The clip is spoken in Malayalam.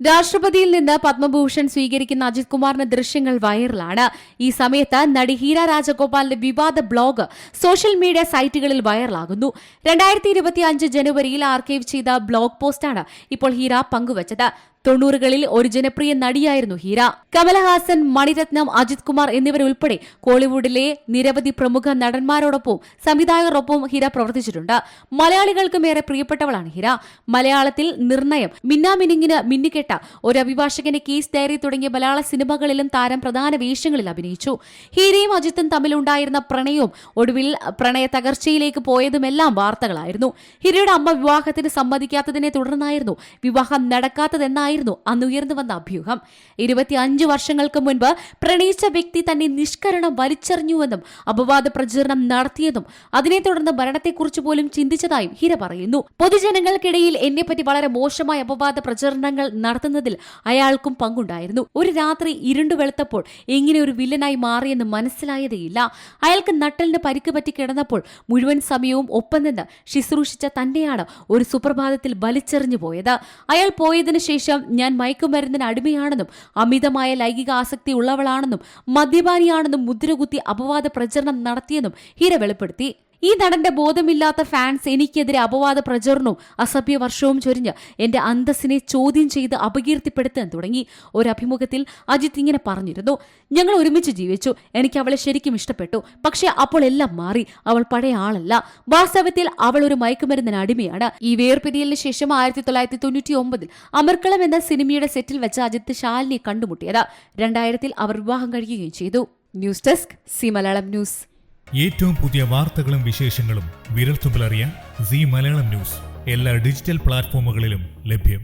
രാഷ്ട്രപതിയിൽ നിന്ന് പത്മഭൂഷൺ സ്വീകരിക്കുന്ന അജിത് കുമാറിന്റെ ദൃശ്യങ്ങൾ വൈറലാണ്. ഈ സമയത്ത് നടി ഹീര രാജഗോപാലിന്റെ വിവാദ ബ്ലോഗ് സോഷ്യൽ മീഡിയ സൈറ്റുകളിൽ വൈറലാകുന്നു. 2025 ജനുവരിയിൽ ആർക്കൈവ് ചെയ്ത ബ്ലോഗ് പോസ്റ്റാണ് ഇപ്പോൾ ഹീര പങ്കുവച്ചത്. 90കളിൽ ഒരു ജനപ്രിയ നടിയായിരുന്നു ഹീര. കമലഹാസൻ, മണിരത്നം, അജിത് കുമാർ എന്നിവരുൾപ്പെടെ കോളിവുഡിലെ നിരവധി പ്രമുഖ നടന്മാരോടൊപ്പം സംവിധായകരോടൊപ്പം ഹീര പ്രവർത്തിച്ചിട്ടുണ്ട്. മലയാളികൾക്കും ഏറെ പ്രിയപ്പെട്ടവളാണ് ഹീര. മലയാളത്തിൽ നിർണയം, മിന്നാമിനിങ്ങിന് മിന്നിക്കെട്ട, ഒരു അഭിഭാഷകന്റെ കേസ് ഡയറി തുടങ്ങിയ മലയാള സിനിമകളിലും താരം പ്രധാന വേഷങ്ങളിൽ അഭിനയിച്ചു. ഹീരയും അജിത്തും തമ്മിലുണ്ടായിരുന്ന പ്രണയവും ഒടുവിൽ പ്രണയ തകർച്ചയിലേക്ക് പോയതുമെല്ലാം വാർത്തകളായിരുന്നു. ഹീരയുടെ അമ്മ വിവാഹത്തിന് സമ്മതിക്കാത്തതിനെ തുടർന്നായിരുന്നു വിവാഹം നടക്കാത്തതെന്നായിരുന്നു അന്ന് ഉയർന്നു വന്ന അഭ്യൂഹം. 25 വർഷങ്ങൾക്ക് മുൻപ് പ്രണയിച്ച വ്യക്തി തന്നെ നിഷ്കരണം വലിച്ചെറിഞ്ഞുവെന്നും അപവാദ പ്രചരണം നടത്തിയതും അതിനെ തുടർന്ന് മരണത്തെക്കുറിച്ച് പോലും ചിന്തിച്ചതായും ഹീര പറയുന്നു. പൊതുജനങ്ങൾക്കിടയിൽ എന്നെപ്പറ്റി വളരെ മോശമായ അപവാദ പ്രചരണങ്ങൾ നടത്തുന്നതിൽ അയാൾക്കും പങ്കുണ്ടായിരുന്നു. ഒരു രാത്രി ഇരുണ്ടു വെളുത്തപ്പോൾ എങ്ങനെ ഒരു വില്ലനായി മാറിയെന്ന് മനസ്സിലായതേയില്ല. അയാൾക്ക് നട്ടലിന് പരിക്ക് പറ്റി കിടന്നപ്പോൾ മുഴുവൻ സമയവും ഒപ്പം നിന്ന് ശുശ്രൂഷിച്ച തന്നെയാണ് ഒരു സുപ്രഭാതത്തിൽ വലിച്ചെറിഞ്ഞു പോയത്. അയാൾ പോയതിനു ശേഷം ഞാൻ മയക്കുമരുന്നിന് അടിമയാണെന്നും അമിതമായ ലൈംഗിക ആസക്തി ഉള്ളവളാണെന്നും മദ്യപാനിയാണെന്നും മുദ്രകുത്തി അപവാദ പ്രചരണം നടത്തിയെന്നും ഹീര വെളിപ്പെടുത്തി. ഈ നടന്റെ ബോധമില്ലാത്ത ഫാൻസ് എനിക്കെതിരെ അപവാദ പ്രചരണവും അസഭ്യവർഷവും ചൊരിഞ്ഞ് എന്റെ അന്തസ്സിനെ ചോദ്യം ചെയ്ത് അപകീർത്തിപ്പെടുത്താൻ തുടങ്ങി. ഒരു അഭിമുഖത്തിൽ അജിത്ത് ഇങ്ങനെ പറഞ്ഞിരുന്നു: ഞങ്ങൾ ഒരുമിച്ച് ജീവിച്ചു, എനിക്ക് അവളെ ശരിക്കും ഇഷ്ടപ്പെട്ടു. പക്ഷെ അപ്പോൾ എല്ലാം മാറി. അവൾ പഴയ ആളല്ല. വാസ്തവത്തിൽ അവൾ ഒരു മയക്കുമരുന്നിന് അടിമയാണ്. ഈ വേർപിരിയലിന് ശേഷം 1999 അമർക്കളം എന്ന സിനിമയുടെ സെറ്റിൽ വെച്ച് അജിത്ത് ശാലിനിയെ കണ്ടുമുട്ടിയത്. 2000 അവർ വിവാഹം കഴിക്കുകയും ചെയ്തു. News desk C Malayalam news. ഏറ്റവും പുതിയ വാർത്തകളും വിശേഷങ്ങളും വിരൽത്തുമ്പിലറിയാൻ സി മലയാളം ന്യൂസ് എല്ലാ ഡിജിറ്റൽ പ്ലാറ്റ്ഫോമുകളിലും ലഭ്യം.